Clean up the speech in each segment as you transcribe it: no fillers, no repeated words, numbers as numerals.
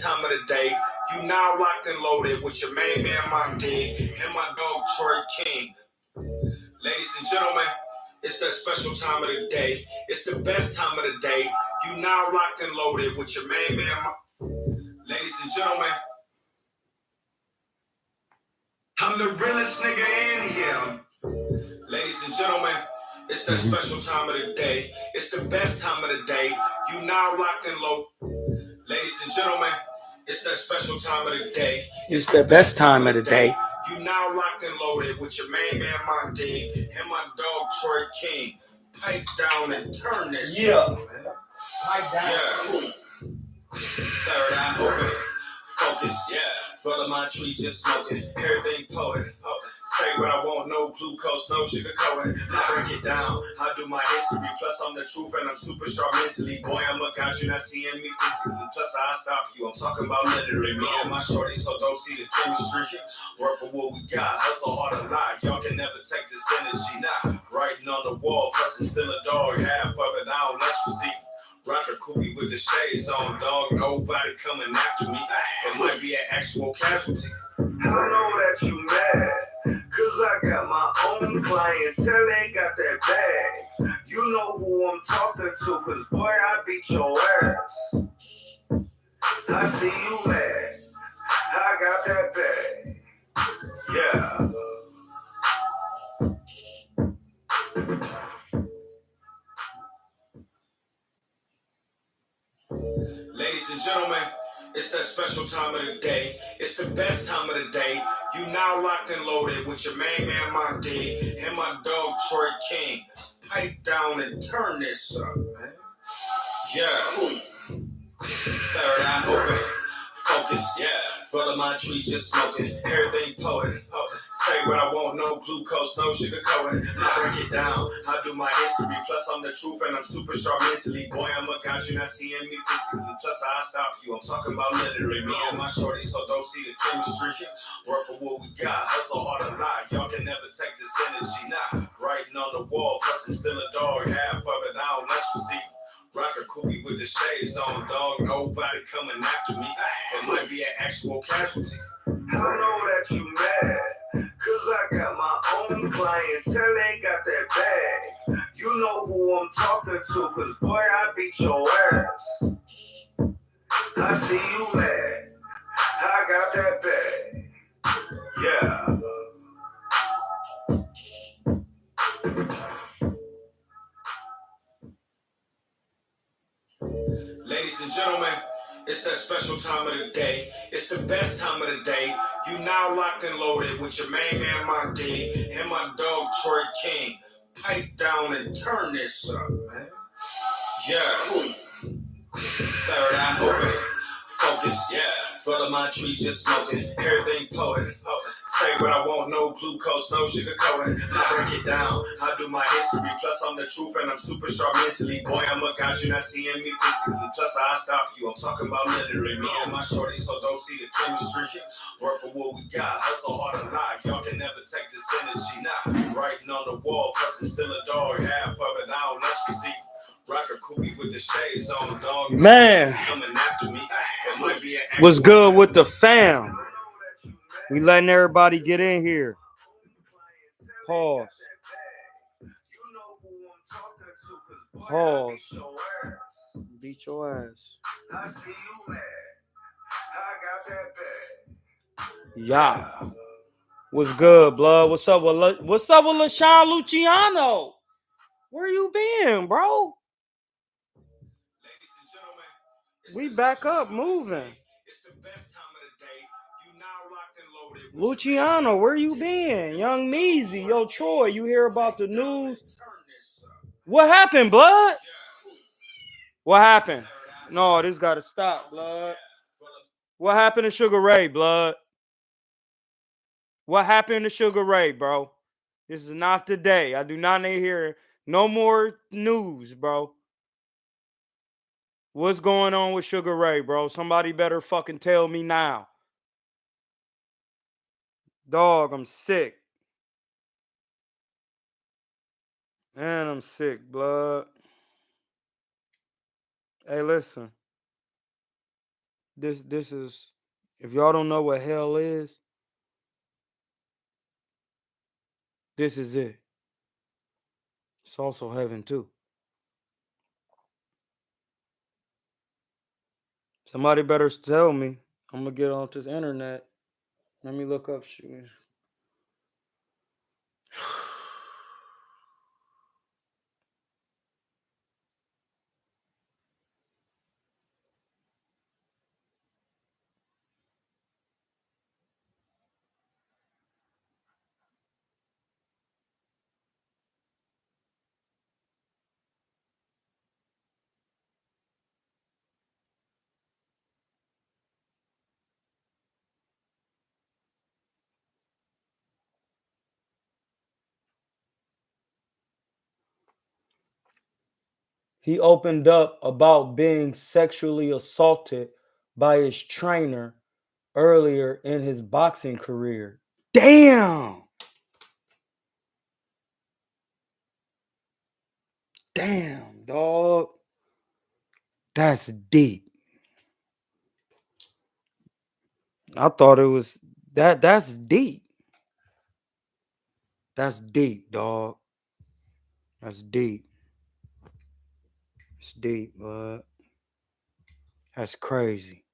Time of the day, you now locked and loaded with your main man, my dig, and my dog, Troy King. Ladies and gentlemen, it's that special time of the day. It's the best time of the day. You now locked and loaded with your main man, ladies and gentlemen, I'm the realest nigga in here. Ladies and gentlemen, it's that special time of the day. It's the best time of the day. You now locked and loaded. Ladies and gentlemen, it's that special time of the day. It's the best time of the day. You now locked and loaded with your main man, my dig, and my dog, Troy King. Pipe down and turn this. Yeah. Pipe down. Yeah. Third eye open. Focus. Yeah. Brother, my tree just smoking. Everything poet. Say what I want, no glucose, no sugar coating. I break it down, I do my history. Plus I'm the truth and I'm super sharp mentally. Boy, I'm a god, you're not seeing me physically. Plus I stop you, I'm talking about literally. Me and my shorty, so don't see the chemistry. Work for what we got, hustle hard a lot. Y'all can never take this energy. Nah, writing on the wall, plus I'm still a dog. Half of it, I don't let you see. Rock a cookie with the shades on, dog. Nobody coming after me. It might be an actual casualty. I know that you mad, cause I got my own clientele, ain't got that bag. You know who I'm talking to, cause boy, I beat your ass. I see you mad, I got that bag. Yeah. Ladies and gentlemen, it's that special time of the day. It's the best time of the day. You now locked and loaded with your main man, my dig, and my dog, Troy King. Pipe down and turn this up, man. Yeah. Third eye open. Focus. Yeah. Brother, my tree just smoking. Everything poet. Say what I want, no glucose, no sugar coating. I break it down, I do my history. Plus I'm the truth and I'm super sharp mentally. Boy, I'm a god, you're not seeing me physically. Plus I stop you, I'm talking about literally. Me and my shorty, so don't see the chemistry. Work for what we got, hustle hard a lot. Y'all can never take this energy. Nah, writing on the wall, plus I'm still a dog. Half of it, I don't let you see. Rock a cookie with the shades on, dog. Nobody coming after me. It might be an actual casualty. I know that you mad, cause I got my own clientele, ain't got that bag. You know who I'm talking to, cause boy, I beat your ass. I see you mad, I got that bag. Yeah. Ladies and gentlemen, it's that special time of the day. It's the best time of the day. You now locked and loaded with your main man, my dig, and my dog, Troy King. Pipe down and turn this up, man. Yeah. Third eye open. Focus. Yeah. Brother, my tree just smoking. Everything poet. Say what I want, no glucose, no sugar coating. I break it down, I do my history. Plus I'm the truth and I'm super sharp mentally. Boy, I'm a god, you're not seeing me physically. Plus I stop you, I'm talking about literally. Me and my shorty, so don't see the chemistry. Work for what we got, hustle hard a lot. Y'all can never take this energy. Nah, writing on the wall, plus I'm still a dog. Half of it, I don't let you see. Rock a cookie with the shades on, dog. Man, coming after me. It might be what's good with the fam? We letting everybody get in here. Pause. Pause. Beat your ass. Yeah. What's good, blood? What's up with LaShawn Luciano? Where you been, bro? We back up moving. It's the best time of the day. You now locked and loaded. Luciano, where you been? Young Meezy, yo Troy, you hear about the news? What happened, blood? What happened? No, this gotta stop, blood. What happened to Sugar Ray, blood? What happened to Sugar Ray, bro? This is not the day. I do not need to hear no more news, bro. What's going on with Sugar Ray, bro? Somebody better fucking tell me now. Dog, I'm sick. Man, I'm sick, blood. Hey, listen. This is, if y'all don't know what hell is, this is it. It's also heaven too. Somebody better tell me. I'm gonna get off this internet. Let me look up shit. He opened up about being sexually assaulted by his trainer earlier in his boxing career. Damn! Damn, dog. That's deep. I thought it was that's deep. That's deep, dog. That's deep. It's deep, bud. That's crazy.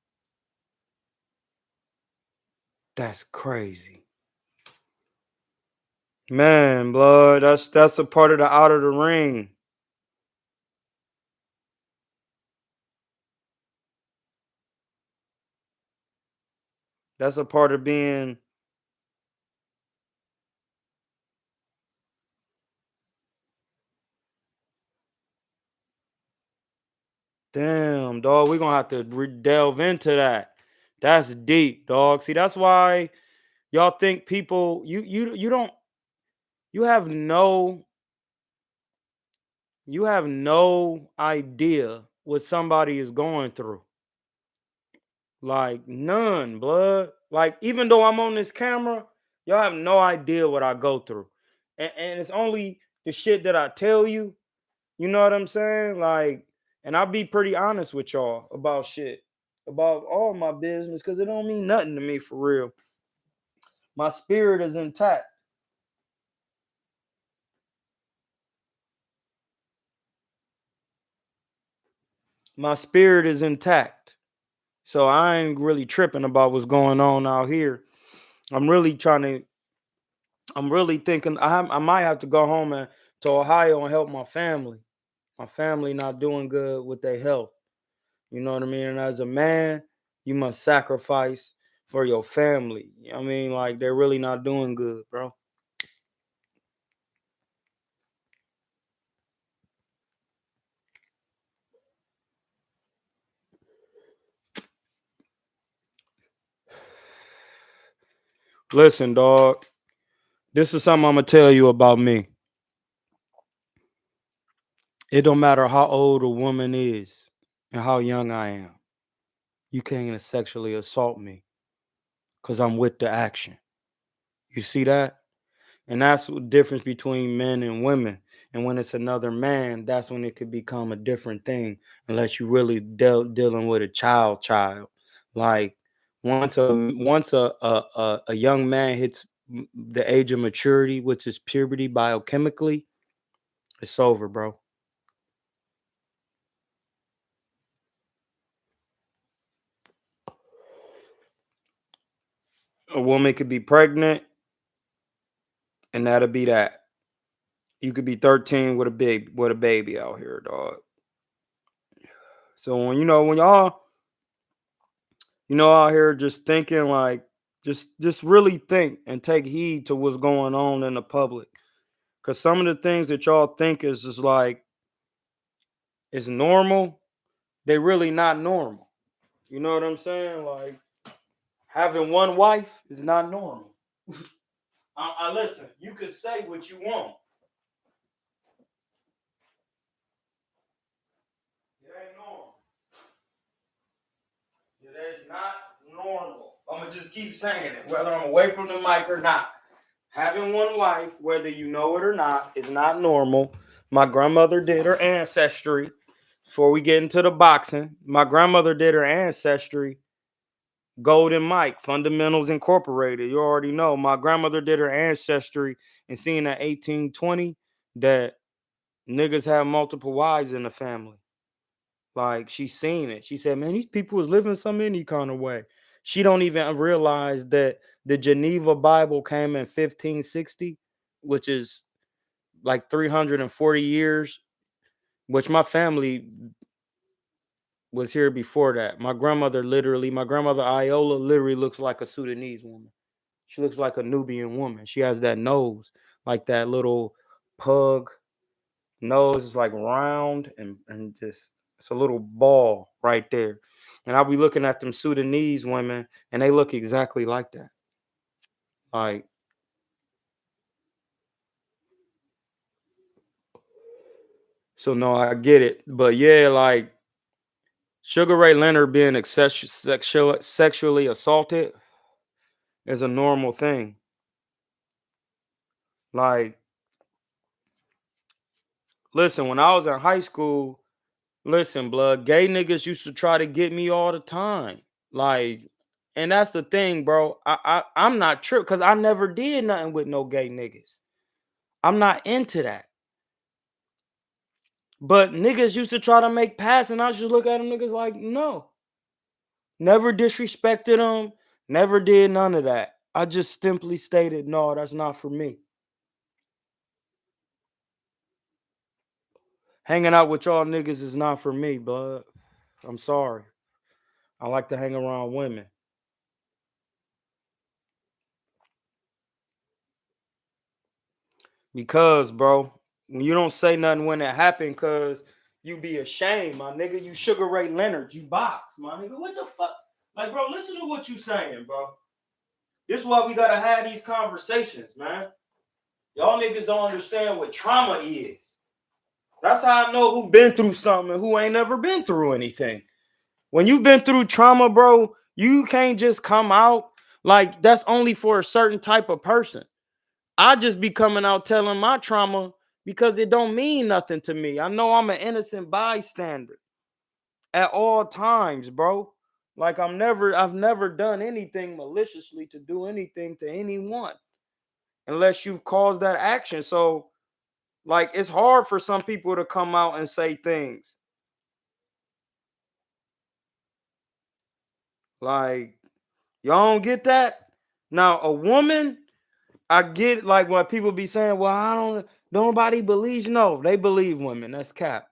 That's crazy. Man, blood, that's a part of the out of the ring. That's a part of being. Damn, dog. We're gonna have to delve into that. That's deep, dog. See, that's why y'all think people you don't you have no you have no idea what somebody is going through. Like none, blood. Like even though I'm on this camera, y'all have no idea what I go through. And it's only the shit that I tell you. You know what I'm saying? Like, and I'll be pretty honest with y'all about shit, about all my business, because it don't mean nothing to me for real. My spirit is intact. My spirit is intact. So I ain't really tripping about what's going on out here. I'm really trying to, I'm really thinking I might have to go home and to Ohio and help my family. My family not doing good with their health. You know what I mean? And as a man, you must sacrifice for your family. I mean, like they're really not doing good, bro. Listen, dog. This is something I'm gonna tell you about me. It don't matter how old a woman is and how young I am. You can't sexually assault me because I'm with the action. You see that? And that's the difference between men and women. And when it's another man, that's when it could become a different thing, unless you really dealing with a child. Like once a young man hits the age of maturity, which is puberty biochemically, it's over, bro. A woman could be pregnant, and that'll be that. You could be 13 with a baby out here, dog. So when when y'all out here just thinking like just really think and take heed to what's going on in the public. Cause some of the things that y'all think is just like is normal, they really not normal. You know what I'm saying? Like having one wife is not normal. I listen, you could say what you want. It ain't normal. It is not normal. I'm gonna just keep saying it, whether I'm away from the mic or not. Having one wife, whether you know it or not, is not normal. My grandmother did her ancestry. Before we get into the boxing, my grandmother did her ancestry, Golden Mike, Fundamentals Incorporated. You already know. My grandmother did her ancestry and seeing at 1820 that niggas have multiple wives in the family. Like she seen it. She said, "Man, these people was living some any kind of way." She don't even realize that the Geneva Bible came in 1560, which is like 340 years, which my family was here before that. My grandmother Iola literally looks like a Sudanese woman. She looks like a Nubian woman. She has that nose, like that little pug nose is like round and just it's a little ball right there. And I'll be looking at them Sudanese women and they look exactly like that. Like, so no, I get it. But yeah, like Sugar Ray Leonard being sexually assaulted is a normal thing. Like, listen, when I was in high school, listen, blood, gay niggas used to try to get me all the time. Like, and that's the thing, bro. I'm not tripped because I never did nothing with no gay niggas. I'm not into that. But niggas used to try to make pass, and I just look at them niggas like, no. Never disrespected them, never did none of that. I just simply stated, no, that's not for me. Hanging out with y'all niggas is not for me, blood. I'm sorry. I like to hang around women. Because, bro, when you don't say nothing when it happened, cause you be ashamed, my nigga. You Sugar Ray Leonard, you box, my nigga. What the fuck? Like, bro, listen to what you saying, bro. This is why we gotta have these conversations, man. Y'all niggas don't understand what trauma is. That's how I know who been through something and who ain't never been through anything. When you've been through trauma, bro, you can't just come out like that's only for a certain type of person. I just be coming out telling my trauma because it don't mean nothing to me. I know I'm an innocent bystander at all times, bro. Like I've never done anything maliciously to do anything to anyone unless you've caused that action. So, like, it's hard for some people to come out and say things like, y'all don't get that. Now, a woman, I get like what people be saying. Well, I don't. Nobody believes. No, they believe women. That's cap.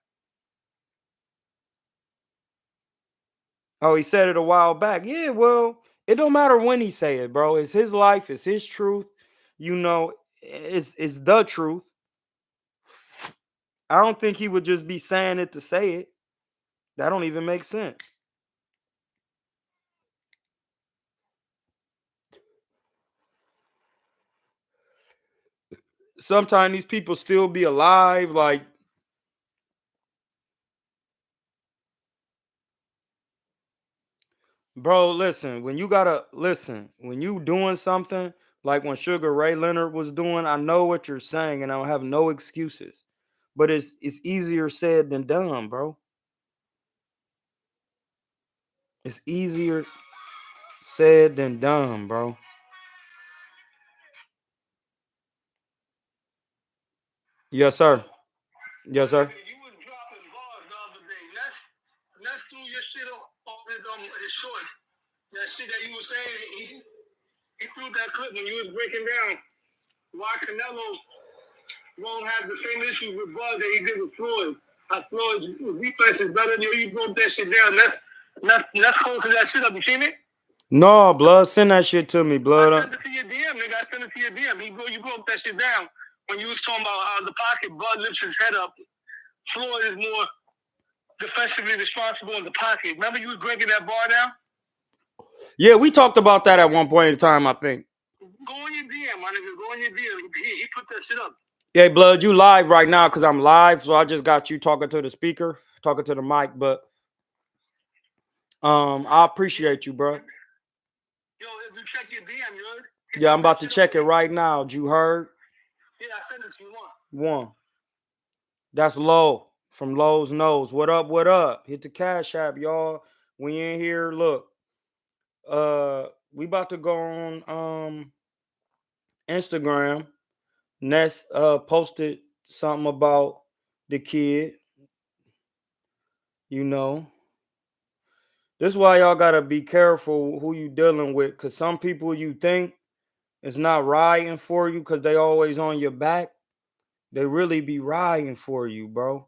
Oh, he said it a while back. Yeah, well, it don't matter when he say it, bro. It's his life. It's his truth. You know, it's the truth. I don't think he would just be saying it to say it. That don't even make sense. Sometimes these people still be alive. Like, bro, listen. When you gotta listen, when you doing something like when Sugar Ray Leonard was doing, I know what you're saying, and I don't have no excuses. But it's easier said than done, bro. It's easier said than done, bro. Yes, sir. Yes, sir. You was dropping bars the other day. Let's do your shit on his shorts. That shit that you were saying, he threw that clip when you was breaking down why Canelo won't have the same issues with Bud that he did with Floyd. How Floyd's defense is better than you. You broke that shit down. Let's close to that shit up. You seen it? No, blood. Send that shit to me, blood. I sent it to your DM, nigga. I sent it to your DM. You broke that shit down when you was talking about how the pocket Bud lifts his head up. Floyd is more defensively responsible in the pocket. Remember you was breaking that bar down? Yeah, we talked about that at one point in time, I think. Go on your DM, my nigga. Go on your DM. He put that shit up. Yeah, blood, you live right now because I'm live, so I just got you talking to the speaker, talking to the mic, but I appreciate you, bro. Yo, if you check your DM, you heard? Yeah, I'm about to check it right now. You heard? Yeah, I sent it to you One. That's Low from Low's Nose. What up? What up? Hit the Cash App, y'all. We in here. Look, We about to go on Instagram. Ness posted something about the kid, you know. This is why y'all gotta be careful who you dealing with, cause some people you think it's not riding for you because they always on your back. They really be riding for you, bro.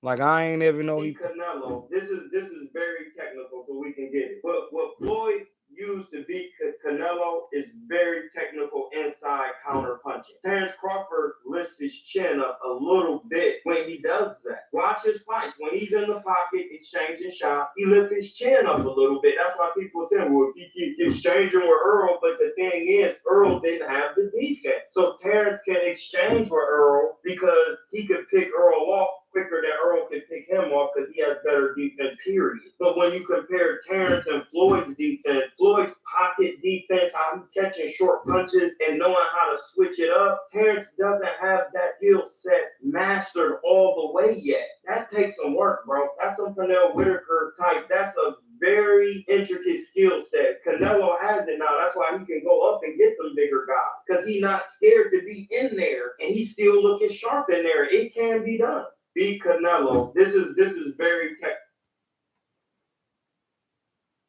Like I ain't ever know he. Canelo. This is very technical, so we can get it. What Floyd used to beat Canelo is very technical inside counter punching. Terrence Crawford lifts his chin up a little bit when he does that. Watch his fights. When he's in the pocket exchanging shots, he lifts his chin up a little bit. That's why people say, well, he keeps exchanging with Earl, but the thing is, Earl didn't have the defense. So Terrence can exchange with Earl because he could pick Earl off quicker than Earl can pick him off because he has better defense, period. But when you compare Terrence and Floyd's defense, Floyd's pocket defense, how he's catching short punches and knowing how to switch it up, Terrence doesn't have that skill set mastered all the way yet. That takes some work, bro. That's some Pernell Whitaker type. That's a very intricate skill set. Canelo has it now. That's why he can go up and get some bigger guys because he's not scared to be in there and he's still looking sharp in there. It can be done. Beat Canelo. This is very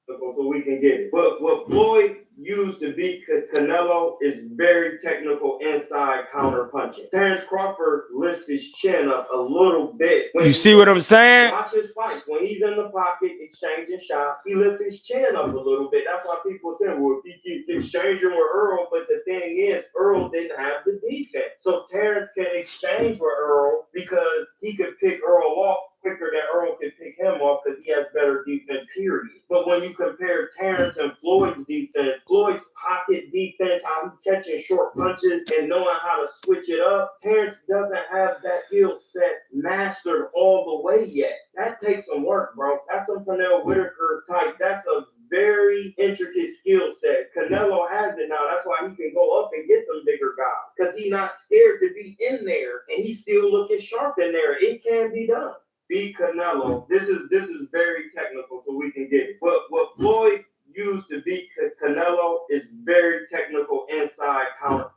technical, so we can get it. But what Floyd used to beat Canelo is very technical inside counter punching. Terrence Crawford lifts his chin up a little bit. You see what I'm saying? Watch his fights. When he's in the pocket exchanging shots, he lifts his chin up a little bit. That's why people say, well, he keeps exchanging with Earl, but the thing is, Earl didn't have the defense. So Terrence can exchange with Earl because he could pick Earl off quicker than Earl could pick him off because he has better defense, period. But when you compare Terrence and Floyd's defense, Floyd's pocket defense, how he's catching short punches and knowing how to switch it up, Terrence doesn't have that skill set mastered all the way yet. That takes some work, bro. That's some Pernell Whitaker type. That's a very intricate skill set. Canelo has it now. That's why he can go up and get some bigger guys because he's not scared to be in there and he's still looking sharp in there. It can be done. Beat Canelo. This is very technical, so we can get it. But what Floyd used to beat Canelo is very technical inside counter.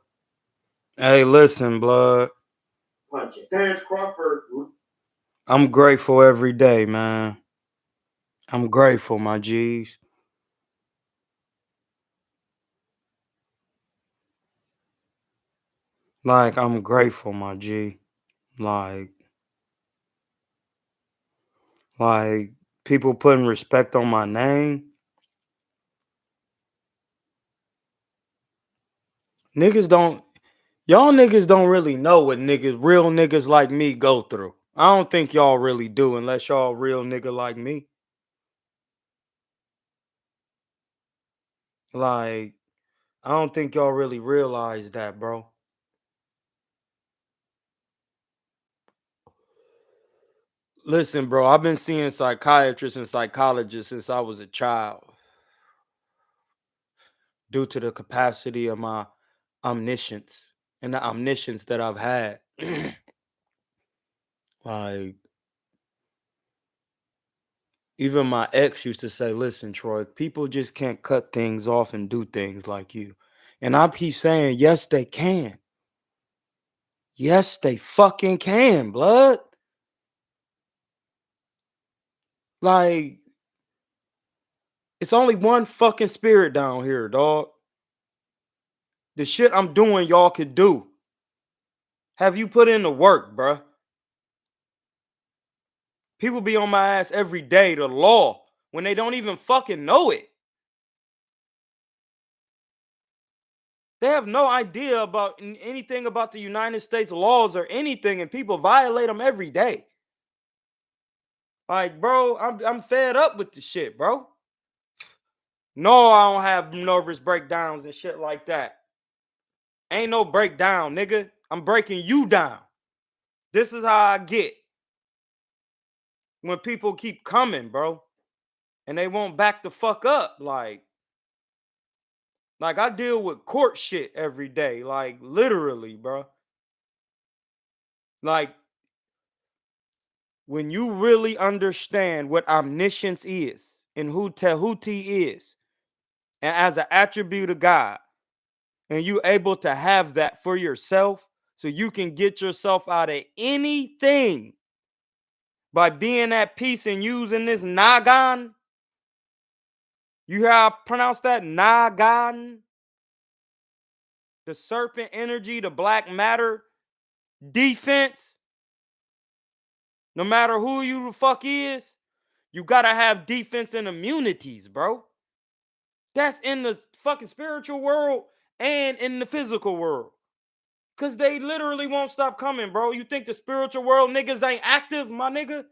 Hey, listen, blood. Punching. Terrence Crawford. I'm grateful every day, man. I'm grateful, my G's. Like, I'm grateful, my G. Like, like people putting respect on my name. Niggas don't, y'all niggas don't really know what real niggas like me go through. I don't think y'all really do unless y'all real nigga like me. Like, I don't think y'all really realize that, bro. Listen, bro, I've been seeing psychiatrists and psychologists since I was a child due to the capacity of my omniscience and the omniscience that I've had. Like, even my ex used to say, listen, Troy, people just can't cut things off and do things like you. And I keep saying, yes, they can. Yes, they fucking can, blood. Like, it's only one fucking spirit down here, dog. The shit I'm doing, y'all could do. Have you put in the work, bruh? People be on my ass every day, the law, when they don't even fucking know it. They have no idea about anything about the United States laws or anything, and people violate them every day. Like, bro, I'm fed up with the shit, bro. No, I don't have nervous breakdowns and shit like that. Ain't no breakdown, nigga. I'm breaking you down. This is how I get when people keep coming, bro, and they won't back the fuck up. Like I deal with court shit every day, like literally, bro. Like when you really understand what omniscience is and who Tehuti is, and as an attribute of God, and you able to have that for yourself so you can get yourself out of anything by being at peace and using this Nagan. You hear how I pronounce that? Nagan? The serpent energy, the black matter defense. No matter who you the fuck is, you gotta have defense and immunities, bro. That's in the fucking spiritual world and in the physical world. Cause they literally won't stop coming, bro. You think the spiritual world niggas ain't active, my nigga?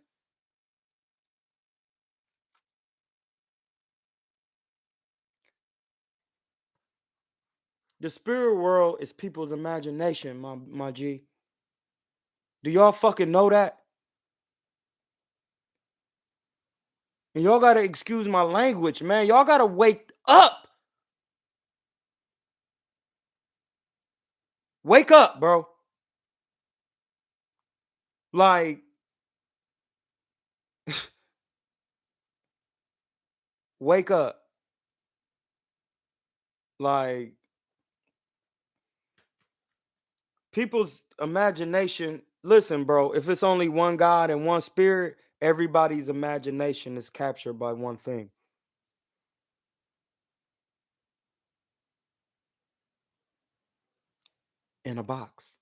The spirit world is people's imagination, my G. Do y'all fucking know that? And y'all gotta excuse my language, man. Y'all gotta wake up. Wake up, bro. Like, wake up. Like, people's imagination. Listen, bro, if it's only one God and one spirit, everybody's imagination is captured by one thing. In a box.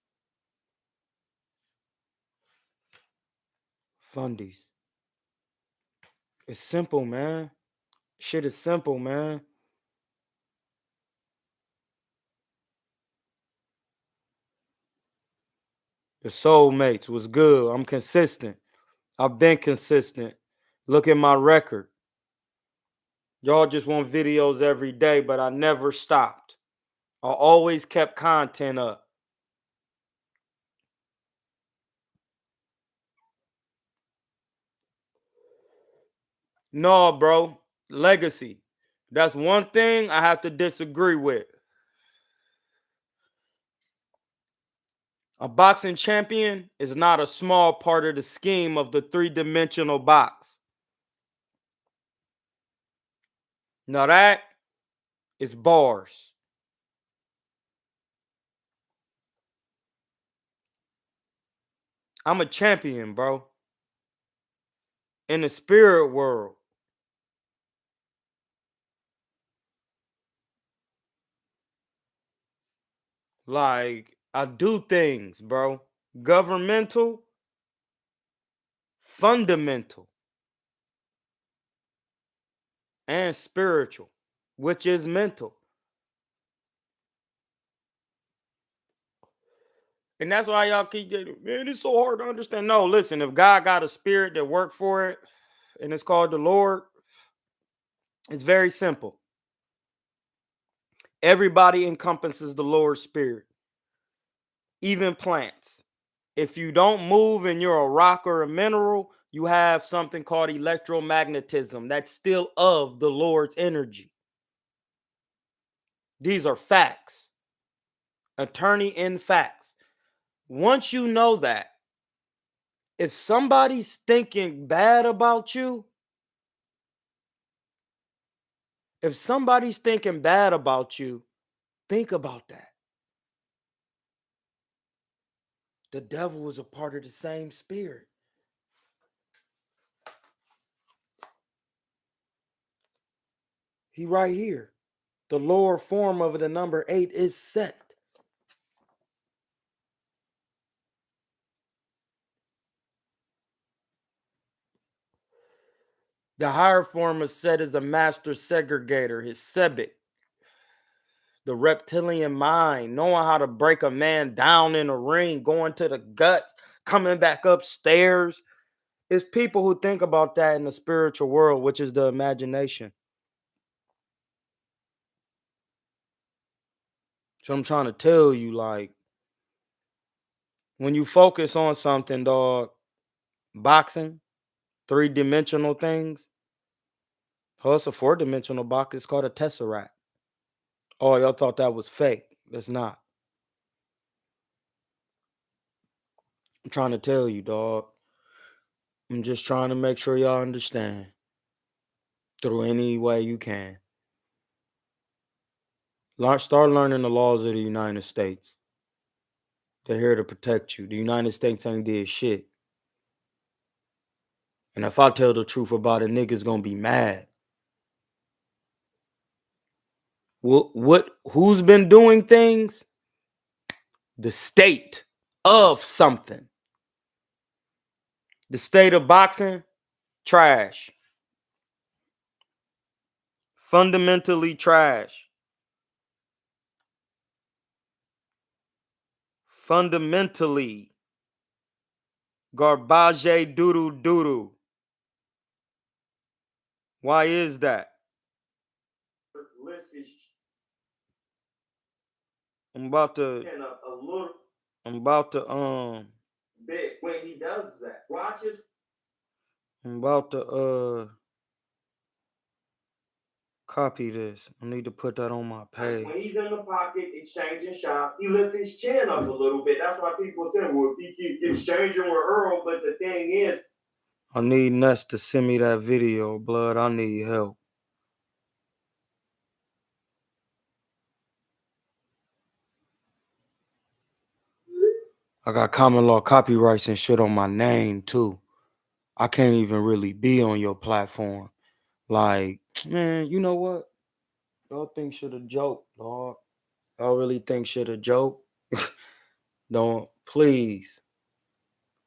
Fundies. It's simple, man. Shit is simple, man. The soulmates was good. I'm consistent. I've been consistent. Look at my record. Y'all just want videos every day, but I never stopped. I always kept content up. No, bro. Legacy. That's one thing I have to disagree with. A boxing champion is not a small part of the scheme of the three-dimensional box. Now that is bars. I'm a champion, bro. In the spirit world. Like, I do things, bro. Governmental, fundamental, and spiritual, which is mental. And that's why y'all keep getting, man, it's so hard to understand. No, listen, if God got a spirit that worked for it, and it's called the Lord, it's very simple. Everybody encompasses the Lord's spirit, even plants. If you don't move and you're a rock or a mineral, you have something called electromagnetism that's still of the Lord's energy. These are facts. Attorney in facts. Once you know that, if somebody's thinking bad about you, if somebody's thinking bad about you, think about that. The devil is a part of the same spirit. He right here. The lower form of the number 8 is set. The higher form of set is a master segregator, his Sebek. The reptilian mind, knowing how to break a man down in a ring, going to the guts, coming back upstairs. It's people who think about that in the spiritual world, which is the imagination. So I'm trying to tell you, like, when you focus on something, dog, boxing, three-dimensional things. Oh, it's a four-dimensional box. It's called a tesseract. Oh, y'all thought that was fake. It's not. I'm trying to tell you, dog. I'm just trying to make sure y'all understand through any way you can. Start learning the laws of the United States. They're here to protect you. The United States ain't did shit. And if I tell the truth about it, niggas gonna be mad. Who's been doing things? The state of something. The state of boxing, trash. Fundamentally trash. Fundamentally garbage doodoo doodoo. Why is that? I'm about to bet when he does that. Watch his. I'm about to copy this. I need to put that on my page. When he's in the pocket exchanging shots, he lifts his chin up a little bit. That's why people say, well, if he keeps exchanging with Earl, but the thing is, I need Ness to send me that video, blood. I need help. I got common law copyrights and shit on my name too. I can't even really be on your platform. Like, man, you know what? Y'all think shit a joke, dog. Y'all really think shit a joke? Don't, please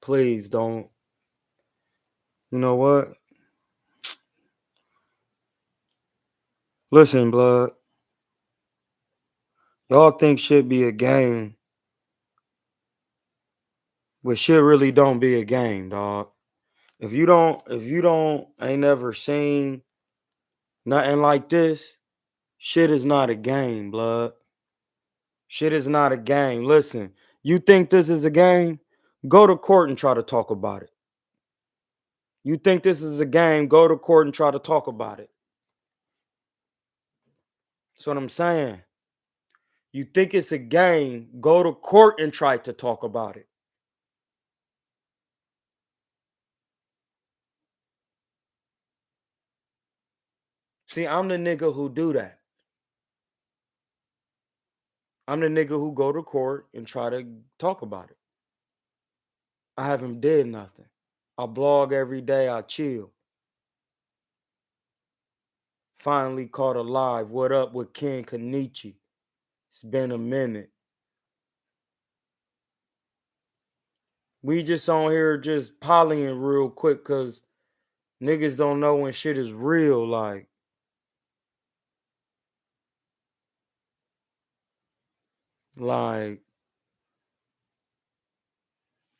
don't. You know what? Listen, blood. Y'all think shit be a game, but shit really don't be a game, dog. If you ain't never seen nothing like this, shit is not a game, blood. Shit is not a game. Listen, you think this is a game? Go to court and try to talk about it. You think this is a game? Go to court and try to talk about it. That's what I'm saying. You think it's a game? Go to court and try to talk about it. See, I'm the nigga who do that. I'm the nigga who go to court and try to talk about it. I haven't did nothing. I blog every day. I chill. Finally caught alive. What up with Ken Kenichi? It's been a minute. We just on here just polying real quick because niggas don't know when shit is real. Like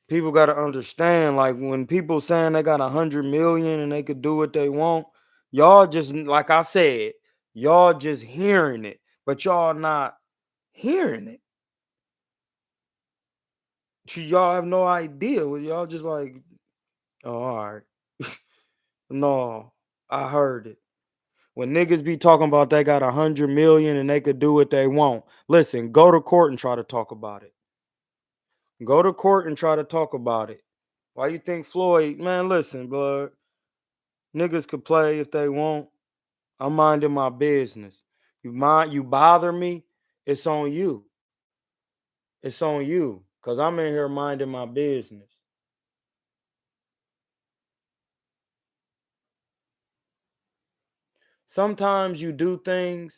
people got to understand, like when people saying they got 100 million and they could do what they want, y'all just, like I said, y'all just hearing it, but y'all not hearing it. Y'all have no idea. Y'all just like, oh, all right. No, I heard it. When niggas be talking about they got 100 million and they could do what they want, listen, go to court and try to talk about it. Go to court and try to talk about it. Why you think Floyd, man, listen, blood. Niggas could play if they want. I'm minding my business. You bother me, it's on you. It's on you. Cause I'm in here minding my business. Sometimes you do things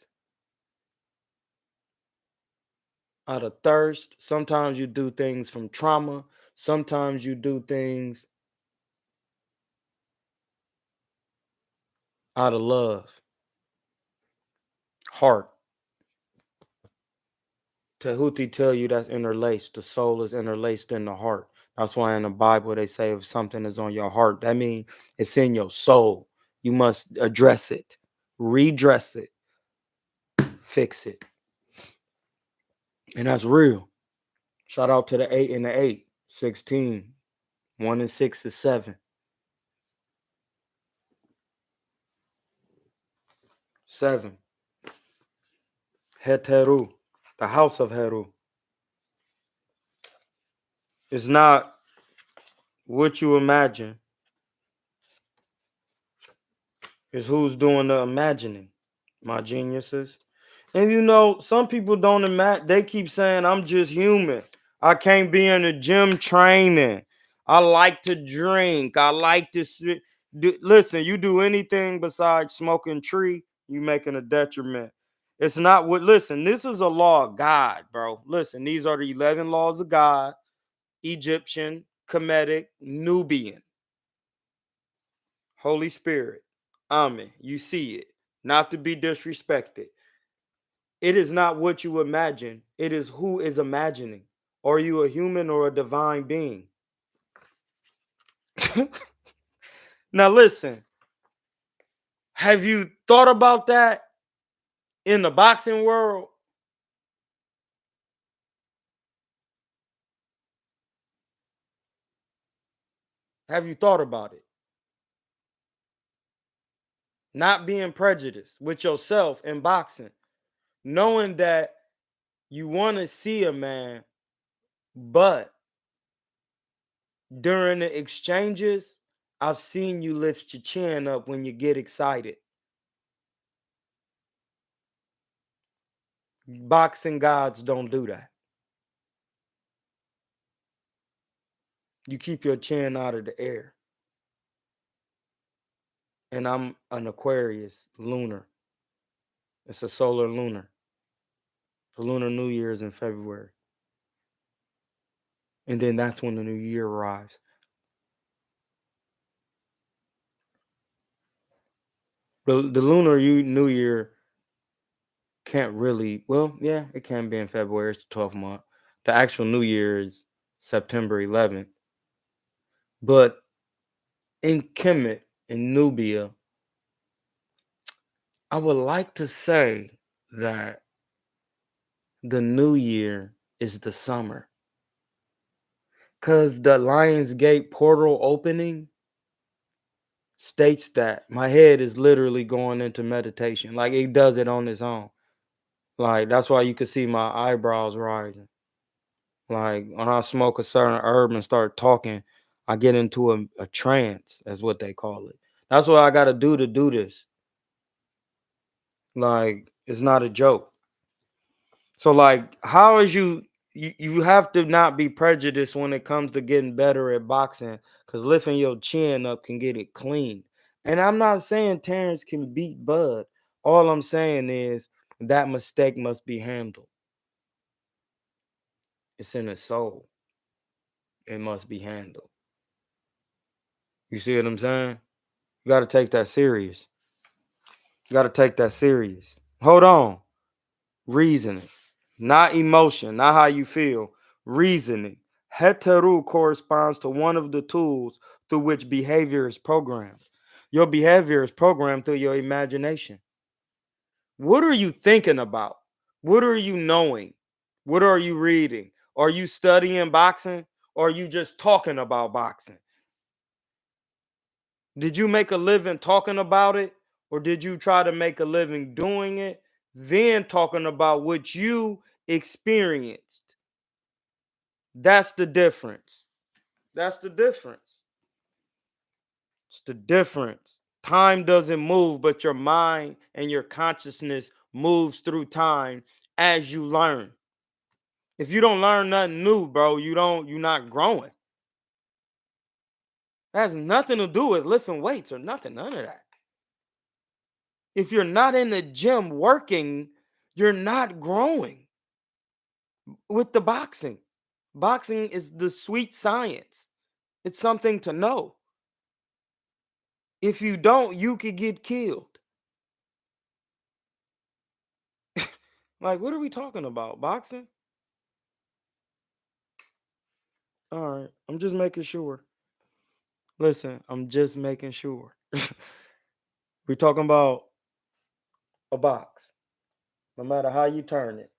out of thirst. Sometimes you do things from trauma. Sometimes you do things out of love, heart. Tahuti tell you that's interlaced. The soul is interlaced in the heart. That's why in the Bible they say if something is on your heart, that means it's in your soul. You must address it, redress it, fix it. And that's real. Shout out to the 8 and the 8, 16. 1 and 6 is 7. 7. Heteru, the house of Heru. It's not what you imagine. It's who's doing the imagining, my geniuses. And you know, some people don't imagine, they keep saying, I'm just human. I can't be in the gym training. I like to drink. I like to listen, you do anything besides smoking tree, you making a detriment. It's not what, listen, this is a law of God, bro. Listen, these are the 11 laws of God: Egyptian, Kemetic, Nubian, Holy Spirit. Amen. You see it. Not to be disrespected. It is not what you imagine. It is who is imagining. Are you a human or a divine being? Now, listen, have you thought about that in the boxing world? Have you thought about it? Not being prejudiced with yourself in boxing, knowing that you want to see a man, but during the exchanges, I've seen you lift your chin up when you get excited. Boxing gods don't do that. You keep your chin out of the air. And I'm an Aquarius lunar. It's a solar lunar. The lunar new year is in February. And then that's when the new year arrives. The lunar new year can't really, well, yeah, it can be in February. It's the 12th month. The actual new year is September 11th. But in Kemet, in Nubia, I would like to say that the new year is the summer. Because the Lion's Gate portal opening states that my head is literally going into meditation. Like it does it on its own. Like that's why you can see my eyebrows rising. Like when I smoke a certain herb and start talking, I get into a trance, that's what they call it. That's what I gotta do to do this. Like it's not a joke. So like how is you have to not be prejudiced when it comes to getting better at boxing, because lifting your chin up can get it clean. And I'm not saying Terrence can beat Bud. All I'm saying is that mistake must be handled. It's in his soul. It must be handled. You see what I'm saying? You got to take that serious. You got to take that serious. Hold on. Reasoning, not emotion, not how you feel. Reasoning. Heteru corresponds to one of the tools through which behavior is programmed. Your behavior is programmed through your imagination. What are you thinking about? What are you knowing? What are you reading? Are you studying boxing? Or are you just talking about boxing? Did you make a living talking about it? Or did you try to make a living doing it, then talking about what you experienced? That's the difference. That's the difference. It's the difference. Time doesn't move, but your mind and your consciousness moves through time as you learn. If you don't learn nothing new, bro, you're not growing. That has nothing to do with lifting weights or nothing, none of that. If you're not in the gym working, you're not growing with the boxing. Boxing is the sweet science. It's something to know. If you don't, you could get killed. Like, what are we talking about? Boxing? All right. I'm just making sure. Listen, I'm just making sure. We're talking about a box. No matter how you turn it,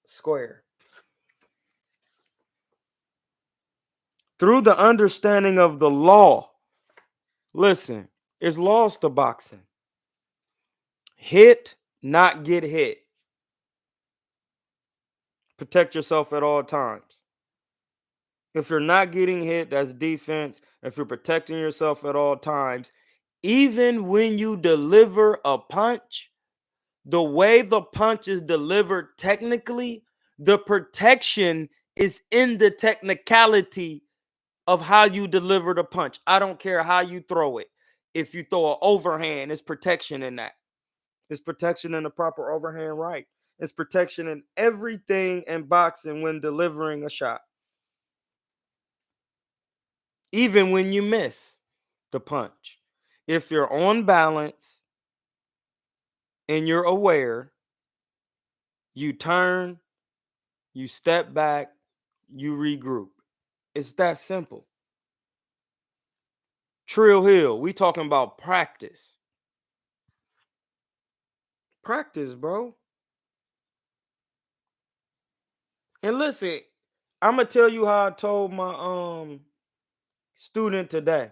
square. Through the understanding of the law, listen, it's laws to boxing. Hit, not get hit. Protect yourself at all times. If you're not getting hit, that's defense. If you're protecting yourself at all times, even when you deliver a punch, The way the punch is delivered technically, the protection is in the technicality of how you deliver the punch. I don't care how you throw it. If you throw an overhand, it's protection in that. It's protection in the proper overhand right. It's protection in everything in boxing when delivering a shot. Even when you miss the punch. If you're on balance and you're aware, you turn, you step back, you regroup. It's that simple. Trill Hill, we talking about practice. Practice, bro. And listen, I'm gonna tell you how I told my student today.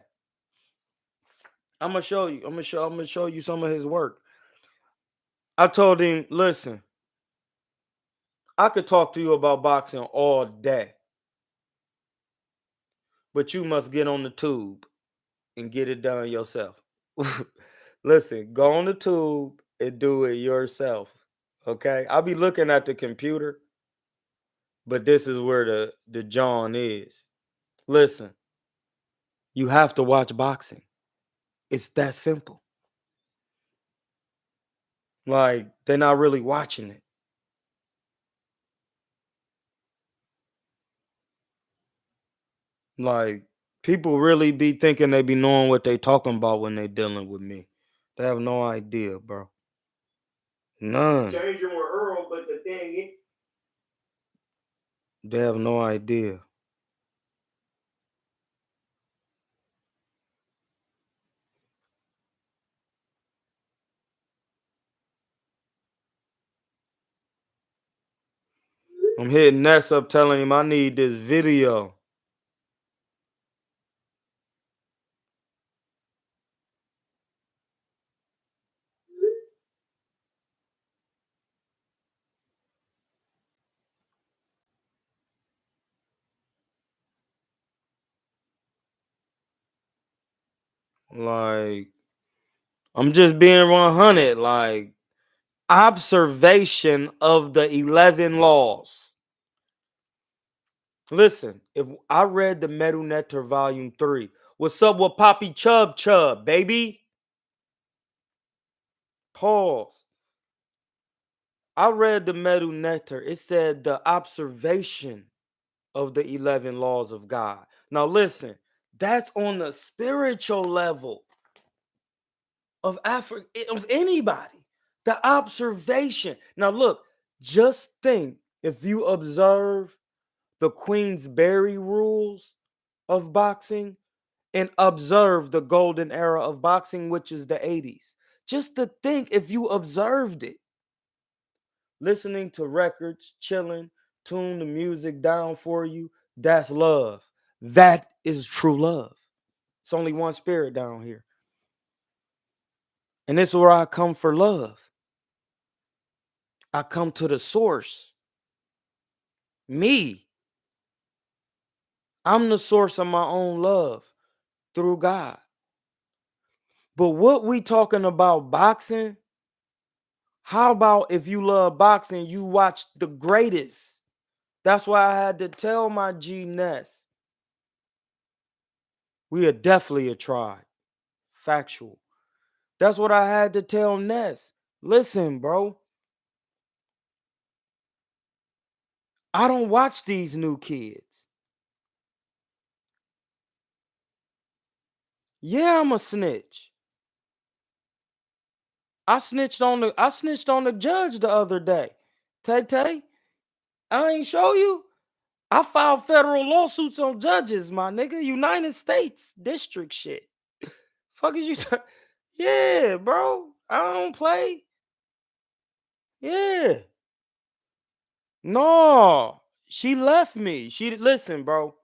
I'm gonna show you. I'm gonna show you some of his work. I told him, listen, I could talk to you about boxing all day, but you must get on the tube and get it done yourself. Listen, go on the tube and do it yourself. Okay? I'll be looking at the computer, but this is where the John is. Listen, you have to watch boxing. It's that simple. Like, they're not really watching it. Like, people really be thinking they be knowing what they talking about when they dealing with me. They have no idea, bro. None. Changing with Earl, but the thing is, they have no idea. I'm hitting Ness up telling him I need this video. Like, I'm just being 100. Like, observation of the 11 laws. Listen, if I read the Metal Nectar Volume 3, what's up with Poppy Chub Chub, baby? Pause. I read the Metal Nectar. It said the observation of the 11 laws of God. Now, listen, that's on the spiritual level of Africa, of anybody. The observation. Now, look, just think if you observe the Queensberry rules of boxing and observe the golden era of boxing, which is the 80s. Just to think if you observed it, listening to records, chilling, tune the music down for you, that's love. That is true love. It's only one spirit down here. And this is where I come for love. I come to the source. Me. I'm the source of my own love through God. But what we talking about boxing? How about if you love boxing, you watch the greatest? That's why I had to tell my G Ness. We are definitely a tribe. Factual. That's what I had to tell Ness. Listen, bro. I don't watch these new kids. Yeah, I'm a snitch. I snitched on the judge the other day. Tay Tay, I ain't show you. I filed federal lawsuits on judges, my nigga. United States district shit. Fuck is you? Yeah, bro. I don't play. Yeah. No, she left me. She listen, bro.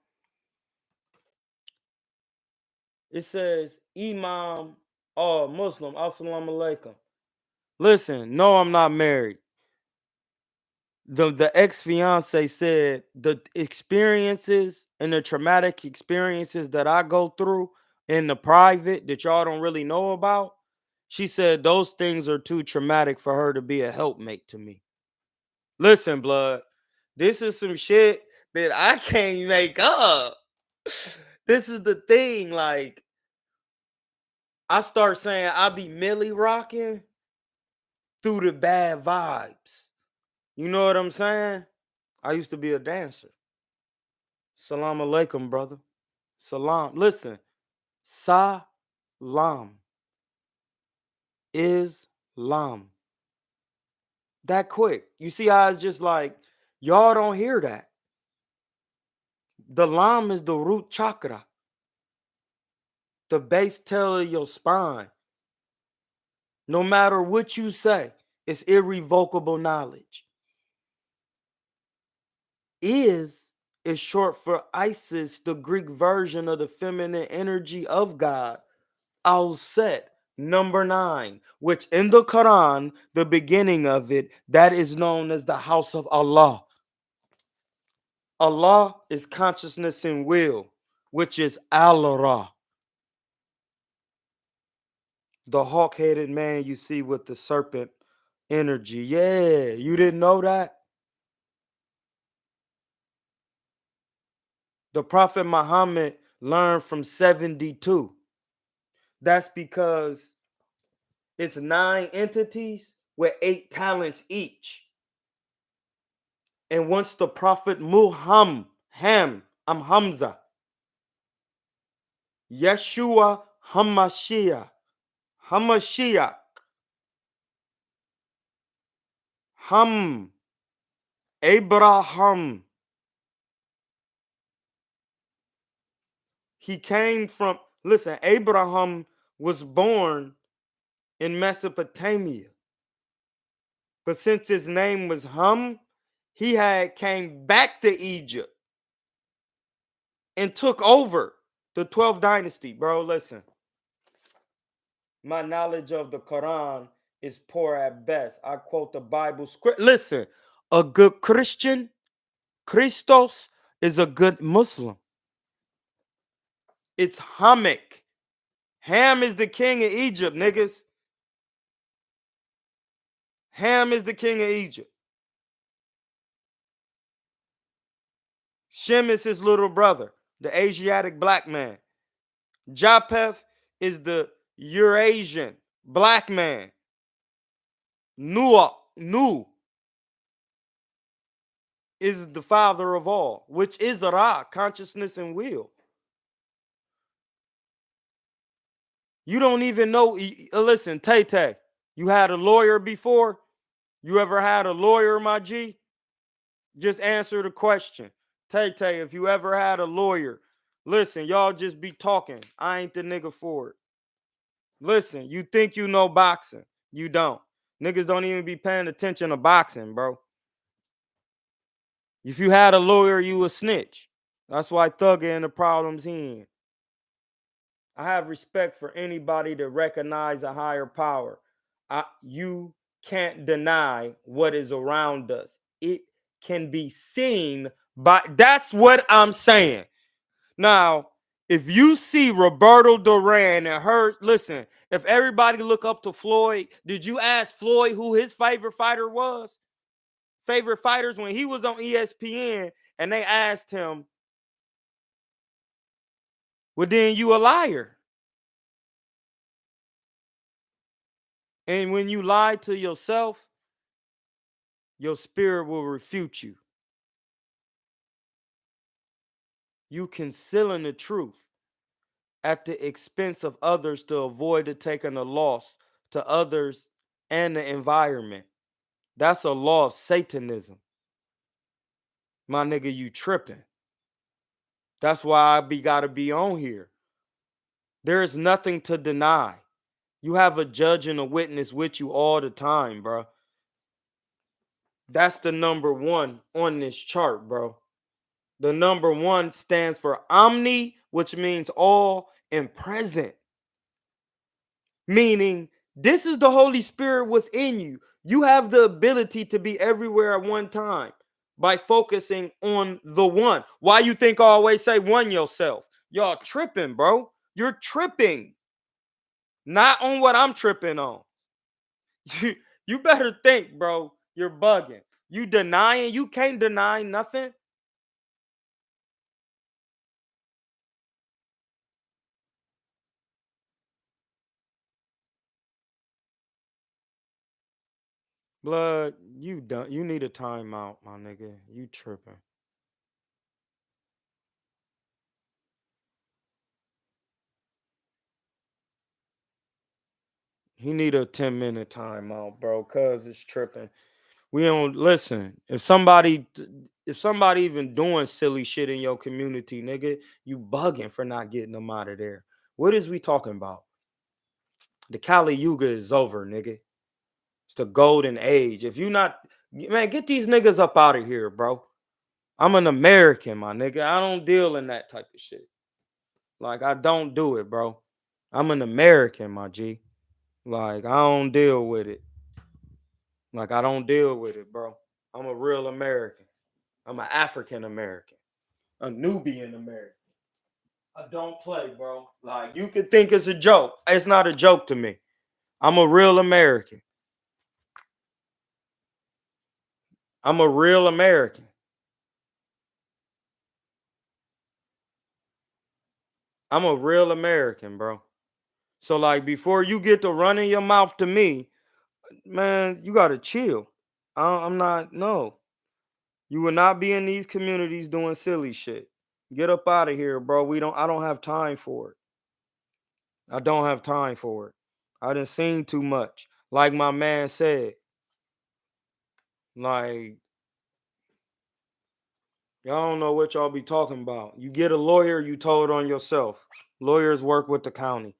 It says Imam or Muslim. Assalamu alaikum. Listen, no, I'm not married. The ex-fiance said the experiences and the traumatic experiences that I go through in the private that y'all don't really know about. She said those things are too traumatic for her to be a helpmate to me. Listen, blood, this is some shit that I can't make up. This is the thing. Like, I start saying I be Millie rocking through the bad vibes. You know what I'm saying? I used to be a dancer. Salam alaikum, brother. Salam. Listen, salam is lam. That quick. You see how it's just like, y'all don't hear that. The lam is the root chakra, the base tail of your spine. No matter what you say, it's irrevocable knowledge. Is short for Isis, the Greek version of the feminine energy of God. Al Set, number 9, which in the Quran, the beginning of it, that is known as the house of Allah. Allah is consciousness and will, which is Al-Ra. The hawk-headed man you see with the serpent energy. Yeah, you didn't know that? The Prophet Muhammad learned from 72. That's because it's 9 entities with 8 talents each. And once the Prophet Muhammad, I'm Hamza, Yeshua Hamashiach, Hamashiach, Ham, Abraham. He came from, listen, Abraham was born in Mesopotamia. But since his name was he had came back to Egypt and took over the 12th dynasty. Bro, listen. My knowledge of the Quran is poor at best. I quote the Bible script. Listen, a good Christian, Christos, is a good Muslim. It's Hamek. Ham is the king of Egypt, niggas. Ham is the king of Egypt. Shem is his little brother, the Asiatic black man. Japheth is the Eurasian black man. Nu is the father of all, which is Ra, consciousness and will. You don't even know. Listen, Tay Tay, you had a lawyer before? You ever had a lawyer, my G? Just answer the question. Tay Tay, if you ever had a lawyer, listen, y'all just be talking. I ain't the nigga for it. Listen, you think you know boxing. You don't. Niggas don't even be paying attention to boxing, bro. If you had a lawyer, you a snitch. That's why Thugger in the problems he in. I have respect for anybody that recognize a higher power. You can't deny what is around us. It can be seen by, that's what I'm saying. Now, if you see Roberto Duran and her, listen, if everybody look up to Floyd, did you ask Floyd who his favorite fighter was? Favorite fighters when he was on ESPN and they asked him, well, then you a liar. And when you lie to yourself, your spirit will refute you. You concealing the truth at the expense of others to avoid taking a loss to others and the environment. That's a law of Satanism. My nigga, you tripping. That's why I gotta be on here. There is nothing to deny. You have a judge and a witness with you all the time, bro. That's the number 1 on this chart, bro. The number 1 stands for omni, which means all, and present. Meaning, this is the Holy Spirit was in you. You have the ability to be everywhere at one time by focusing on the one. Why you think I always say one yourself? Y'all tripping, bro. You're tripping. Not on what I'm tripping on. You better think, bro. You're bugging. You denying, you can't deny nothing. Blood, you done. You need a timeout, my nigga. You tripping. He need a 10-minute timeout, bro, cuz it's tripping. We don't listen. If somebody even doing silly shit in your community, nigga, you bugging for not getting them out of there. What is we talking about? The Kali Yuga is over, nigga. It's the golden age. If you not, man, get these niggas up out of here, bro. I'm an American, my nigga. I don't deal in that type of shit. Like I don't do it, bro. I'm an American, my G. Like I don't deal with it. Like I don't deal with it, bro. I'm a real American. I'm an African American, a Nubian American. I don't play, bro. Like you could think it's a joke. It's not a joke to me. I'm a real American. I'm a real American. I'm a real American, bro. So like before you get to running your mouth to me, man, you gotta chill. I'm not. No, you will not be in these communities doing silly shit. Get up out of here, bro. We don't. I don't have time for it. I don't have time for it. I done seen too much. Like my man said, like y'all don't know what y'all be talking about. You get a lawyer, you told on yourself. Lawyers work with the county,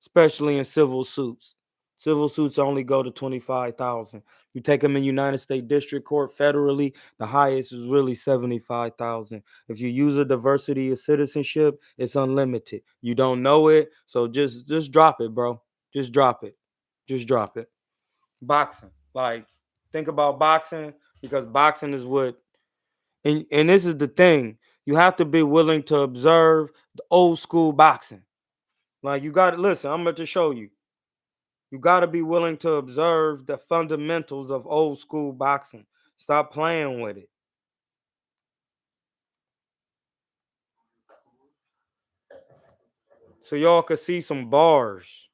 especially in civil suits. Civil suits only go to 25,000. You take them in United States District Court federally, the highest is really 75,000. If you use a diversity of citizenship, it's unlimited. You don't know it, so just drop it, bro. Just drop it. Just drop it. Boxing, like think about boxing because boxing is what and this is the thing. You have to be willing to observe the old school boxing. Like you got to listen. I'm about to show you. You got to be willing to observe the fundamentals of old school boxing. Stop playing with it. So y'all could see some bars.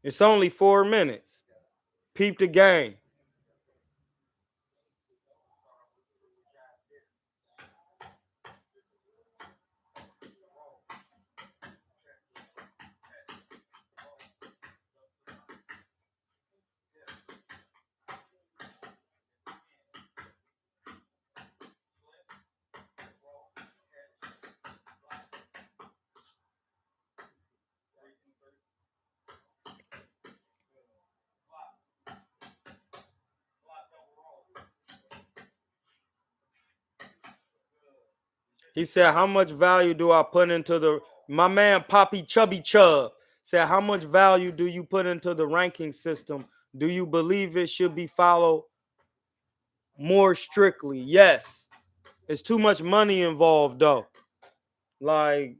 It's only 4 minutes. Peep the game. He said, "How much value do I put into the?" My man Poppy Chubby Chub said, "How much value do you put into the ranking system? Do you believe it should be followed more strictly?" Yes. It's too much money involved though. Like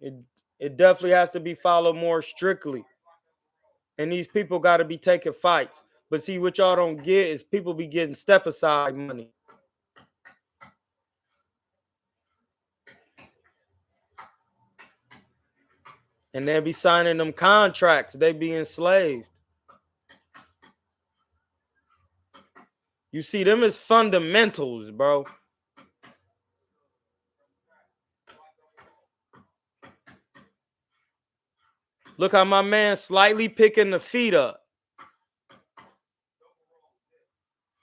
it it definitely has to be followed more strictly. And these people got to be taking fights. But see, what y'all don't get is people be getting step aside money. And they be signing them contracts. They be enslaved. You see, them as fundamentals, bro. Look how my man slightly picking the feet up.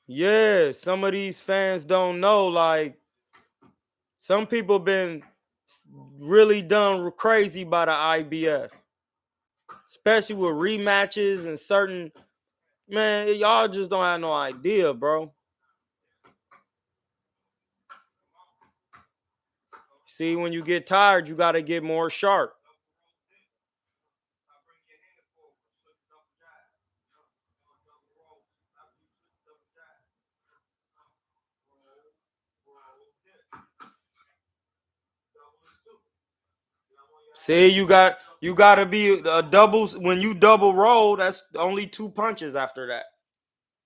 Yeah, some of these fans don't know. Like, some people been really done crazy by the IBF, especially with rematches and certain. Man, y'all just don't have no idea, bro. See, when you get tired, you got to get more sharp. See, you gotta be a double. When you double roll, that's only 2 punches after that.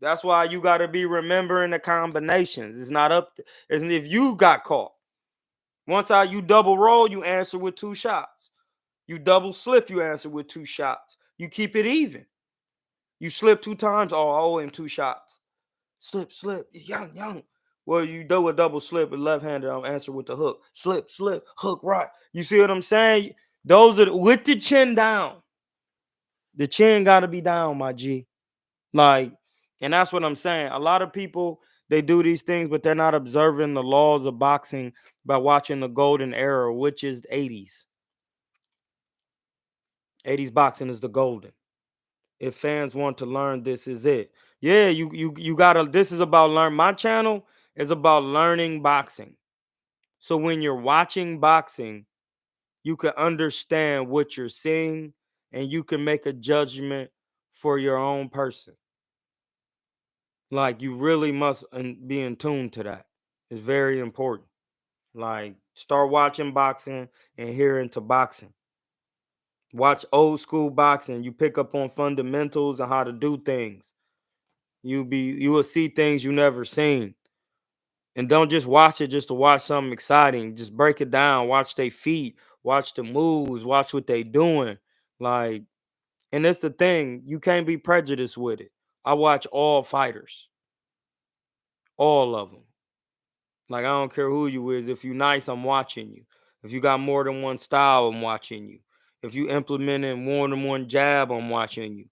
That's why you gotta be remembering the combinations. It's not up. It's if you got caught. Once you double roll, you answer with 2 shots. You double slip, you answer with 2 shots. You keep it even. You slip 2 times, oh, I owe him 2 shots. Slip, slip, young. Well, you do a double slip, a left-handed, I'll answer with the hook. Slip, slip, hook, right. You see what I'm saying? Those are with the chin down. The chin gotta be down, my G. Like, and that's what I'm saying. A lot of people they do these things, but they're not observing the laws of boxing by watching the golden era, which is the 80s. 80s boxing is the golden. If fans want to learn, this is it. Yeah, you gotta. This is about learn. My channel is about learning boxing. So when you're watching boxing, you can understand what you're seeing, and you can make a judgment for your own person. Like you really must be in tune to that. It's very important. Like start watching boxing and hearing to boxing. Watch old school boxing. You pick up on fundamentals and how to do things. You will see things you never seen. And don't just watch it just to watch something exciting. Just break it down. Watch their feet. Watch the moves. Watch what they doing. Like, and that's the thing. You can't be prejudiced with it. I watch all fighters, all of them. Like I don't care who you is. If you nice, I'm watching you. If you got more than one style, I'm watching you. If you implementing more than one jab, I'm watching you.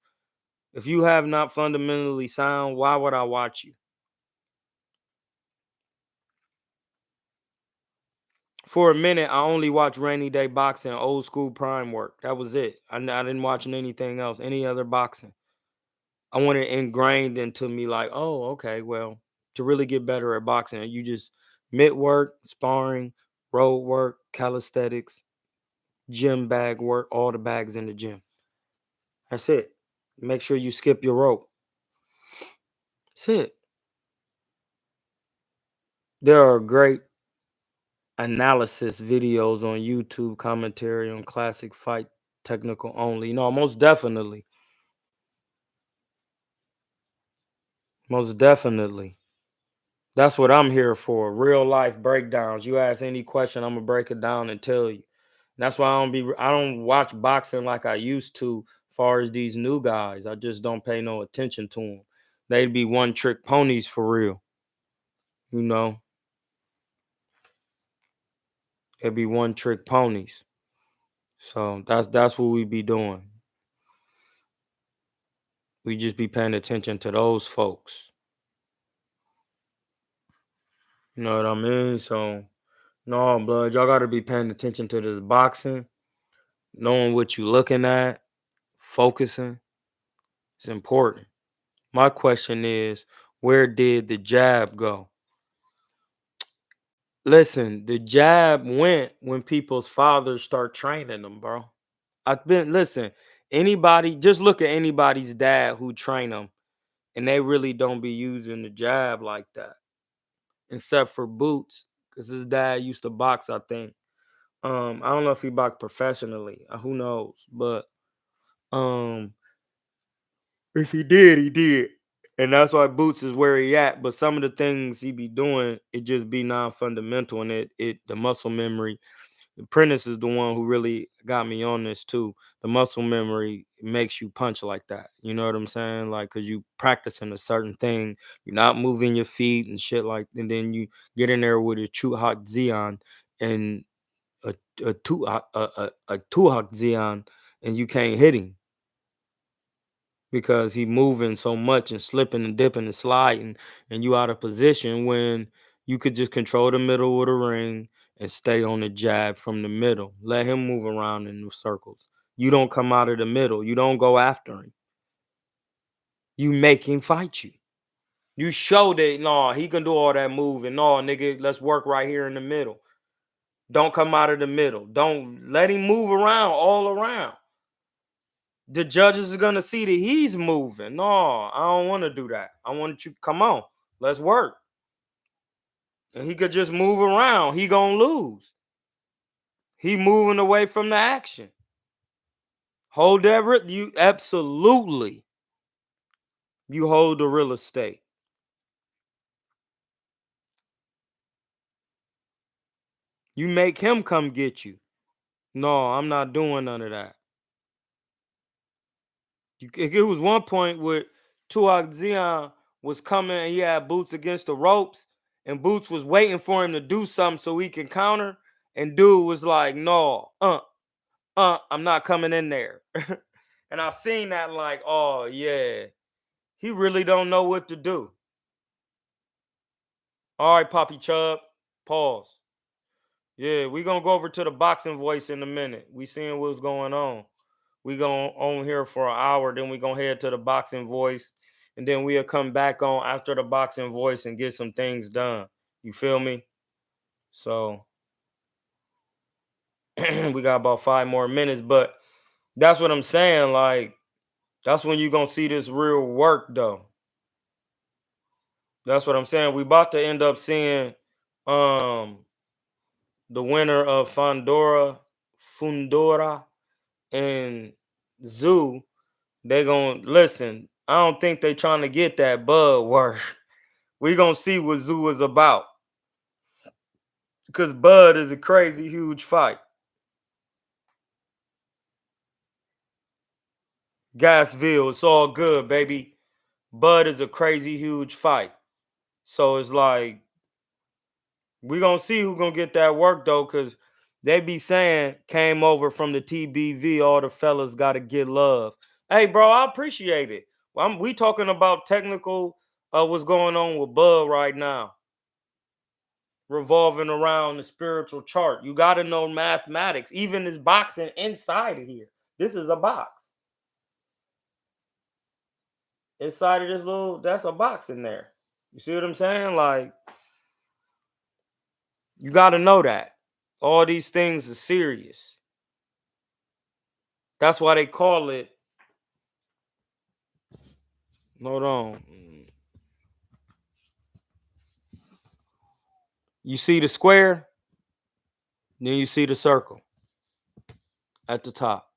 If you have not fundamentally sound, why would I watch you? For a minute, I only watched rainy day boxing, old school prime work. That was it. I didn't watch anything else, any other boxing. I wanted it ingrained into me, like, oh, okay, well, to really get better at boxing, you just mid work, sparring, road work, calisthenics, gym bag work, all the bags in the gym. That's it. Make sure you skip your rope. That's it. There are great analysis videos on YouTube, commentary on classic fight, technical only. No, most definitely. Most definitely. That's what I'm here for. Real life breakdowns. You ask any question, I'm gonna break it down and tell you. That's why I don't watch boxing like I used to, far as these new guys. I just don't pay no attention to them. They'd be one trick ponies for real. You know, it'd be one trick ponies. So that's what we be doing. We just be paying attention to those folks. You know what I mean? So no, blood, y'all gotta be paying attention to this boxing, knowing what you looking at, focusing. It's important. My question is, where did the jab go? Listen, the jab went when people's fathers start training them, bro. I've been listen. Anybody, just look at anybody's dad who train them, and they really don't be using the jab like that, except for Boots, because his dad used to box. I think. I don't know if he boxed professionally. Who knows? But um, if he did, he did. And that's why Boots is where he at. But some of the things he be doing, it just be non-fundamental. And it the muscle memory. Prentice is the one who really got me on this too. The muscle memory makes you punch like that. You know what I'm saying? Like, cause you practicing a certain thing, you're not moving your feet and shit like. And then you get in there with a true hot Xeon and a two hot Xeon, and you can't hit him because he moving so much and slipping and dipping and sliding, and you out of position when you could just control the middle of the ring and stay on the jab from the middle. Let him move around in the circles. You don't come out of the middle. You don't go after him. You make him fight you. You show that no, he can do all that moving. No, nigga, let's work right here in the middle. Don't come out of the middle. Don't let him move around all around. The judges are gonna see that he's moving. No, I don't want to do that. I want you come on, let's work. And he could just move around. He gonna lose. He moving away from the action. Hold that. You absolutely. You hold the real estate. You make him come get you. No, I'm not doing none of that. It was one point where Tuak Zion was coming and he had Boots against the ropes, and Boots was waiting for him to do something so he can counter. And dude was like, no, I'm not coming in there. And I seen that like, oh yeah, he really don't know what to do. All right, Poppy Chubb, pause. Yeah, we gonna go over to the boxing voice in a minute. We seeing what's going on. We gonna on here for an hour, then we gonna head to the boxing voice, and then we'll come back on after the boxing voice and get some things done. You feel me? So we got about 5 more minutes, but that's what I'm saying. Like, that's when you gonna see this real work, though. That's what I'm saying. We about to end up seeing um the winner of Fundora and Zoo. They gonna listen. I don't think they trying to get that Bud work. We gonna see what Zoo is about. Because Bud is a crazy huge fight. Gasville, it's all good, baby. Bud is a crazy huge fight. So it's like we gonna see who gonna get that work though, because they be saying came over from the TBV, all the fellas gotta get love. Hey, bro, I appreciate it. We talking about technical what's going on with Bud right now, revolving around the spiritual chart. You got to know mathematics. Even this boxing inside of here. This is a box. Inside of this little, that's a box in there. You see what I'm saying? Like, you got to know that. All these things are serious. That's why they call it. Hold on. You see the square, then you see the circle at the top.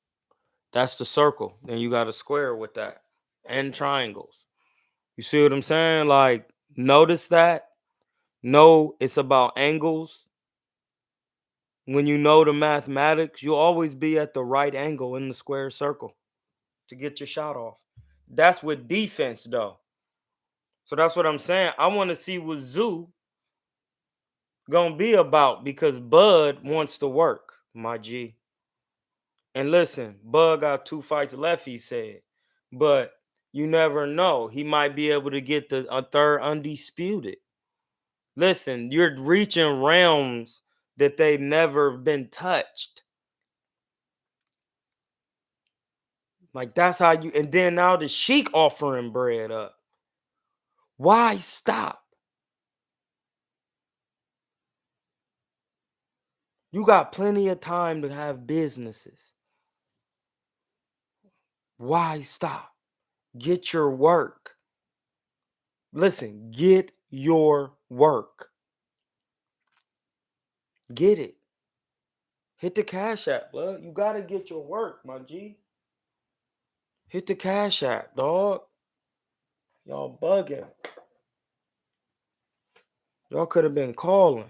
That's the circle. Then you got a square with that and triangles. You see what I'm saying? Like, notice that. No, it's about angles. When you know the mathematics, you'll always be at the right angle in the square circle to get your shot off. That's with defense, though. So that's what I'm saying. I want to see what Zoo gonna be about because Bud wants to work, my G. And listen, Bud got 2 fights left, he said. But you never know. He might be able to get a third undisputed. Listen, you're reaching realms that they've never been touched. Like, that's how you, and then now the Sheik offering bread up. Why stop? You got plenty of time to have businesses. Why stop? Get your work. Listen, get your work. Get it. Hit the Cash App, blood. You gotta get your work, my G. Hit the Cash App, dog. Y'all bugging. Y'all could have been calling.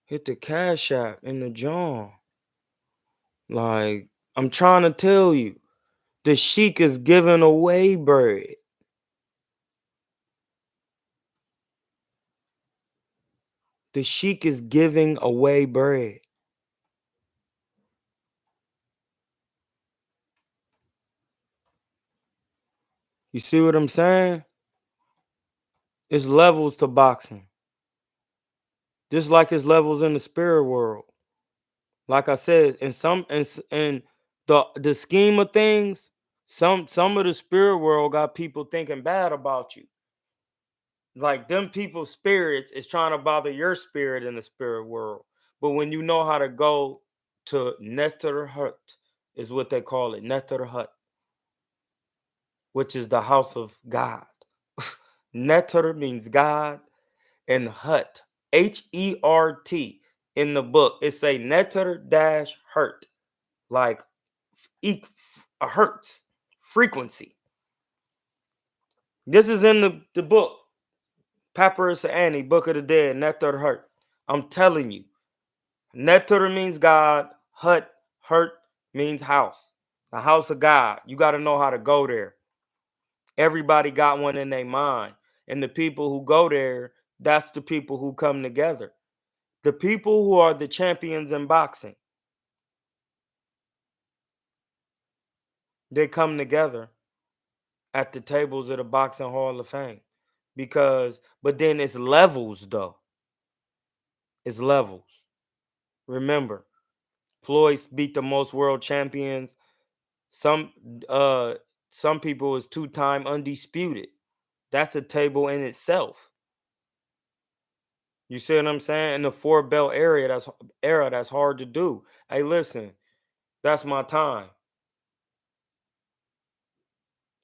Hit the Cash App in the John. Like, I'm trying to tell you, the Sheik is giving away bread. The Sheik is giving away bread. You see what I'm saying? It's levels to boxing. Just like it's levels in the spirit world. Like I said, in the scheme of things, some of the spirit world got people thinking bad about you. Like, them people's spirits is trying to bother your spirit in the spirit world. But when you know how to go to Netter Hut, is what they call it, Netter Hut, which is the house of God. Netter means God, and Hut, Hert, in the book. It say netter dash hurt, like a hertz frequency. This is in the book. Papyrus Annie, Book of the Dead, Netter hurt. I'm telling you, Netter means God, hurt means house. The house of God. You got to know how to go there. Everybody got one in their mind. And the people who go there, that's the people who come together. The people who are the champions in boxing, they come together at the tables of the Boxing Hall of Fame. But then it's levels though. It's levels. Remember, Floyd beat the most world champions. Some uh some people is two-time undisputed. That's a table in itself. You see what I'm saying? In the four belt that's hard to do. Hey, listen, that's my time.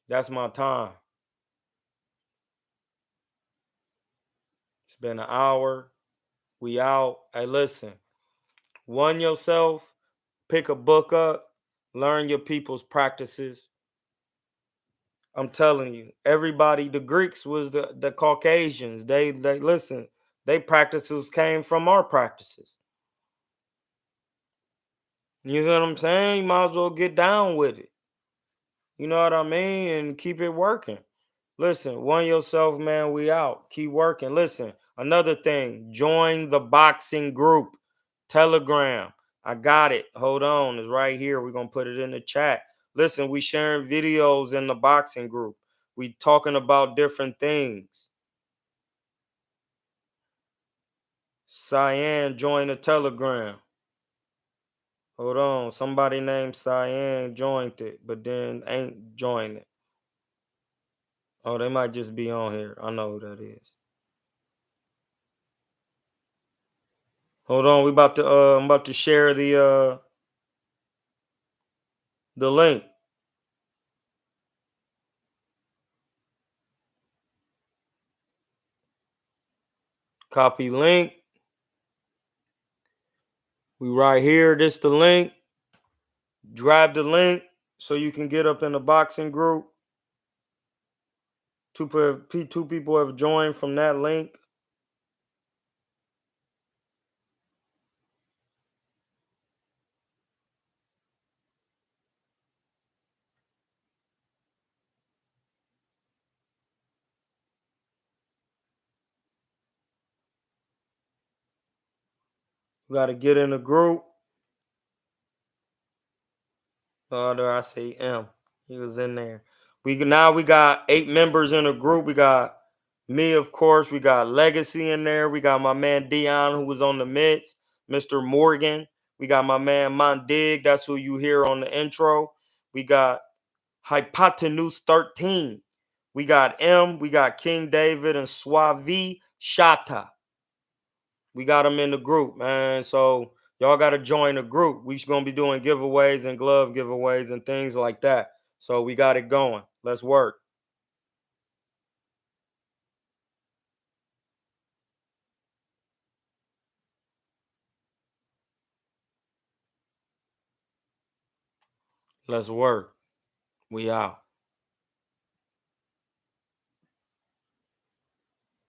That's my time. It's been an hour. We out. Hey, listen, one yourself, pick a book up, learn your people's practices. I'm telling you, everybody, the Greeks was the Caucasians. They listen, they practices came from our practices. You know what I'm saying? You might as well get down with it. You know what I mean? And keep it working. Listen, one yourself, man. We out. Keep working. Listen, another thing, join the boxing group, Telegram. I got it. Hold on. It's right here. We're going to put it in the chat. Listen, we sharing videos in the boxing group. We talking about different things. Cyan joined the Telegram. Hold on. Somebody named Cyan joined it, but then ain't joined it. Oh, they might just be on here. I know who that is. Hold on. I'm about to share the link. Copy link. We right here. This the link. Grab the link so you can get up in the boxing group. Two people have joined from that link. You got to get in the group. Oh, there I see M. He was in there. We got 8 members in the group. We got me, of course. We got Legacy in there. We got my man Dion, who was on the mids. Mr. Morgan. We got my man Mondig. That's who you hear on the intro. We got Hypotenuse 13. We got M. We got King David and Suavi Shata. We got them in the group, man. So y'all got to join the group. We're going to be doing giveaways and glove giveaways and things like that. So we got it going. Let's work. Let's work. We out.